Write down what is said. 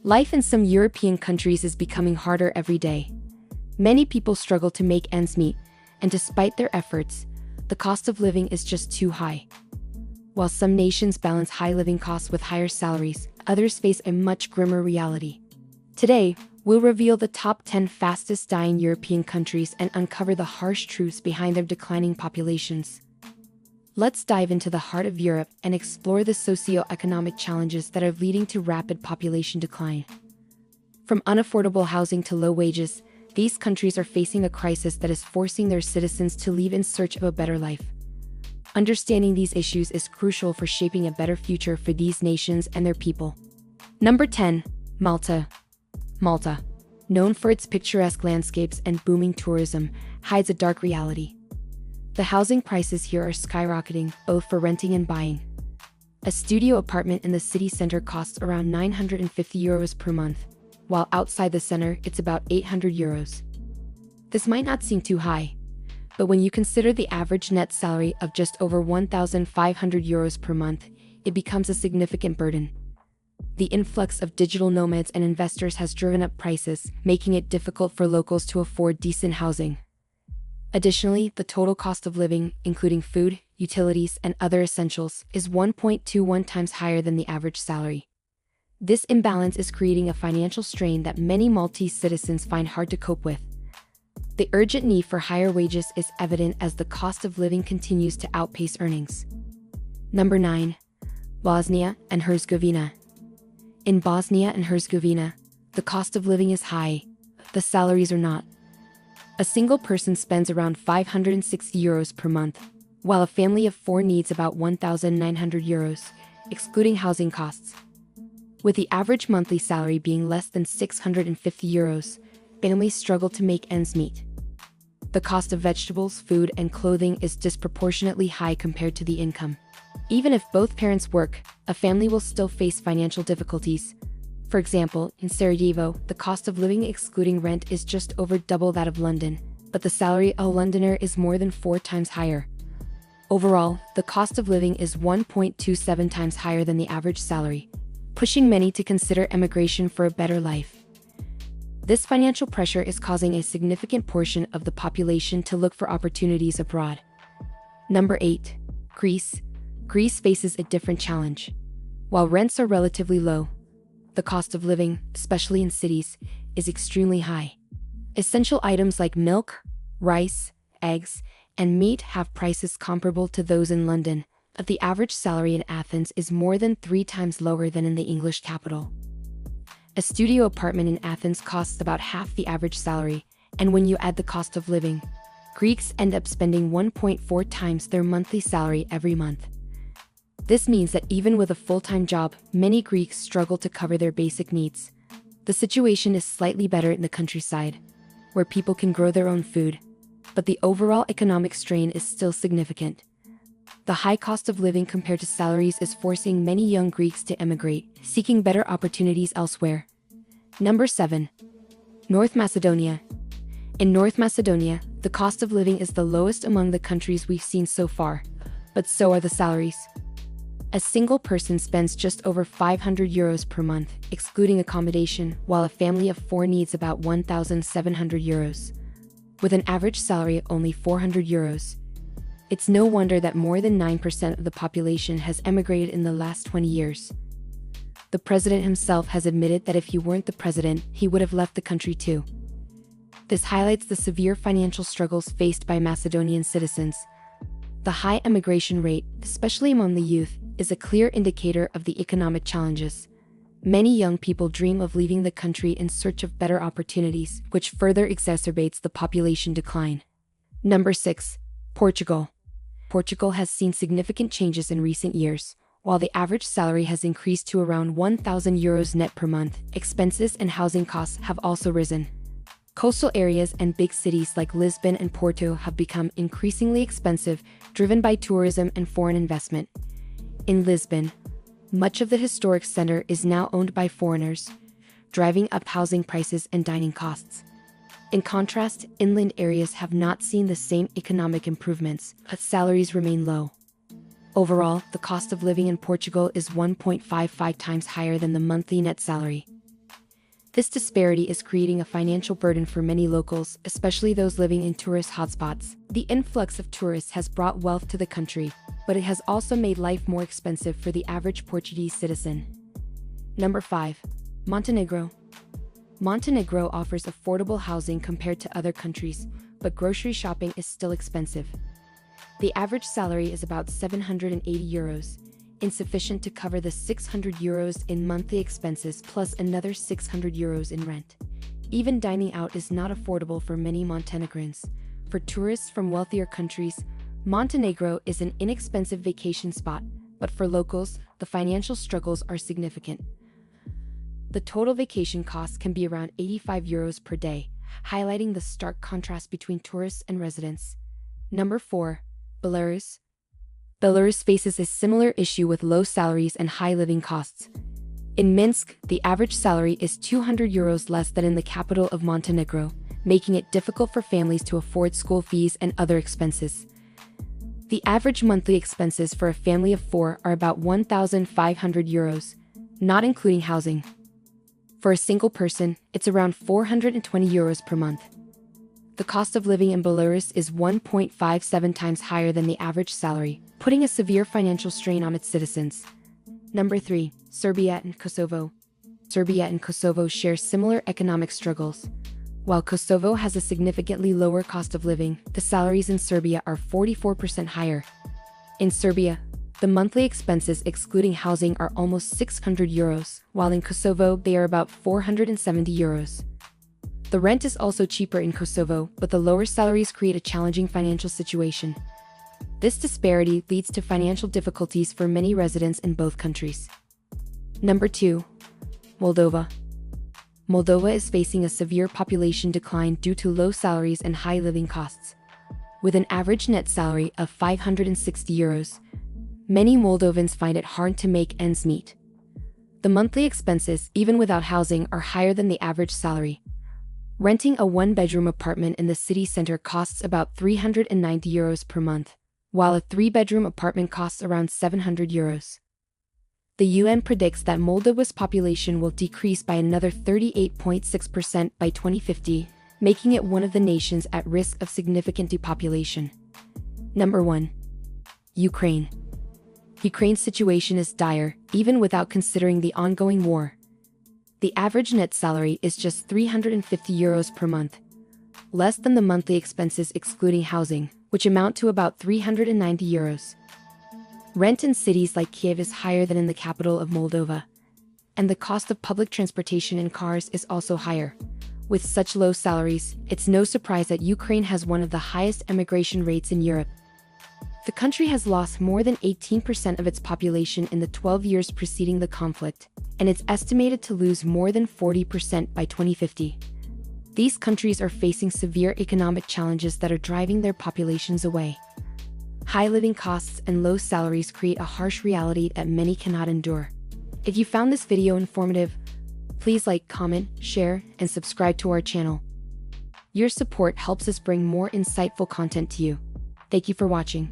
Life in some European countries is becoming harder every day. Many people struggle to make ends meet, and despite their efforts, the cost of living is just too high. While some nations balance high living costs with higher salaries, others face a much grimmer reality. Today, we'll reveal the top 10 fastest dying European countries and uncover the harsh truths behind their declining populations. Let's dive into the heart of Europe and explore the socio-economic challenges that are leading to rapid population decline. From unaffordable housing to low wages, these countries are facing a crisis that is forcing their citizens to leave in search of a better life. Understanding these issues is crucial for shaping a better future for these nations and their people. Number 10. Malta. Malta, known for its picturesque landscapes and booming tourism, hides a dark reality. The housing prices here are skyrocketing, both for renting and buying. A studio apartment in the city center costs around €950 per month, while outside the center it's about €800. This might not seem too high, but when you consider the average net salary of just over €1,500 per month, it becomes a significant burden. The influx of digital nomads and investors has driven up prices, making it difficult for locals to afford decent housing. Additionally, the total cost of living, including food, utilities, and other essentials, is 1.21 times higher than the average salary. This imbalance is creating a financial strain that many Maltese citizens find hard to cope with. The urgent need for higher wages is evident as the cost of living continues to outpace earnings. Number 9. Bosnia and Herzegovina. In Bosnia and Herzegovina, the cost of living is high, the salaries are not. A single person spends around €560 per month, while a family of 4 needs about €1,900, excluding housing costs. With the average monthly salary being less than €650, families struggle to make ends meet. The cost of vegetables, food, and clothing is disproportionately high compared to the income. Even if both parents work, a family will still face financial difficulties. For example, in Sarajevo, the cost of living excluding rent is just over double that of London, but the salary of a Londoner is more than 4 times higher. Overall, the cost of living is 1.27 times higher than the average salary, pushing many to consider emigration for a better life. This financial pressure is causing a significant portion of the population to look for opportunities abroad. Number 8. Greece. Greece faces a different challenge. While rents are relatively low, the cost of living, especially in cities, is extremely high. Essential items like milk, rice, eggs, and meat have prices comparable to those in London, but the average salary in Athens is more than 3 times lower than in the English capital. A studio apartment in Athens costs about half the average salary, and when you add the cost of living, Greeks end up spending 1.4 times their monthly salary every month. This means that even with a full-time job, many Greeks struggle to cover their basic needs. The situation is slightly better in the countryside, where people can grow their own food, but the overall economic strain is still significant. The high cost of living compared to salaries is forcing many young Greeks to emigrate, seeking better opportunities elsewhere. Number 7. North Macedonia. In North Macedonia, the cost of living is the lowest among the countries we've seen so far, but so are the salaries. A single person spends just over €500 per month, excluding accommodation, while a family of 4 needs about €1,700, with an average salary of only €400. It's no wonder that more than 9% of the population has emigrated in the last 20 years. The president himself has admitted that if he weren't the president, he would have left the country too. This highlights the severe financial struggles faced by Macedonian citizens. The high emigration rate, especially among the youth, is a clear indicator of the economic challenges. Many young people dream of leaving the country in search of better opportunities, which further exacerbates the population decline. Number 6. Portugal. Portugal has seen significant changes in recent years. While the average salary has increased to around €1,000 net per month, expenses and housing costs have also risen. Coastal areas and big cities like Lisbon and Porto have become increasingly expensive, driven by tourism and foreign investment. In Lisbon, much of the historic center is now owned by foreigners, driving up housing prices and dining costs. In contrast, inland areas have not seen the same economic improvements, but salaries remain low. Overall, the cost of living in Portugal is 1.55 times higher than the monthly net salary. This disparity is creating a financial burden for many locals, especially those living in tourist hotspots. The influx of tourists has brought wealth to the country, but it has also made life more expensive for the average Portuguese citizen. Number 5. Montenegro. Montenegro offers affordable housing compared to other countries, but grocery shopping is still expensive. The average salary is about 780 euros, insufficient to cover the 600 euros in monthly expenses plus another 600 euros in rent. Even dining out is not affordable for many Montenegrins. For tourists from wealthier countries, Montenegro is an inexpensive vacation spot, but for locals, the financial struggles are significant. The total vacation cost can be around 85 euros per day, highlighting the stark contrast between tourists and residents. Number 4. Belarus. Belarus faces a similar issue with low salaries and high living costs. In Minsk, the average salary is 200 euros less than in the capital of Montenegro, making it difficult for families to afford school fees and other expenses. The average monthly expenses for a family of 4 are about 1,500 euros, not including housing. For a single person, it's around 420 euros per month. The cost of living in Belarus is 1.57 times higher than the average salary, putting a severe financial strain on its citizens. Number 3. Serbia and Kosovo. Serbia and Kosovo share similar economic struggles. While Kosovo has a significantly lower cost of living, the salaries in Serbia are 44% higher. In Serbia, the monthly expenses excluding housing are almost 600 euros, while in Kosovo they are about 470 euros. The rent is also cheaper in Kosovo, but the lower salaries create a challenging financial situation. This disparity leads to financial difficulties for many residents in both countries. Number 2. Moldova. Moldova is facing a severe population decline due to low salaries and high living costs. With an average net salary of 560 euros, many Moldovans find it hard to make ends meet. The monthly expenses, even without housing, are higher than the average salary. Renting a one-bedroom apartment in the city center costs about 390 euros per month, while a 3-bedroom apartment costs around 700 euros. The UN predicts that Moldova's population will decrease by another 38.6% by 2050, making it one of the nations at risk of significant depopulation. Number 1. Ukraine. Ukraine's situation is dire, even without considering the ongoing war. The average net salary is just 350 euros per month, less than the monthly expenses excluding housing, which amount to about 390 euros. Rent in cities like Kiev is higher than in the capital of Moldova, and the cost of public transportation and cars is also higher. With such low salaries, it's no surprise that Ukraine has one of the highest emigration rates in Europe. The country has lost more than 18% of its population in the 12 years preceding the conflict, and it's estimated to lose more than 40% by 2050. These countries are facing severe economic challenges that are driving their populations away. High living costs and low salaries create a harsh reality that many cannot endure. If you found this video informative, please like, comment, share, and subscribe to our channel. Your support helps us bring more insightful content to you. Thank you for watching.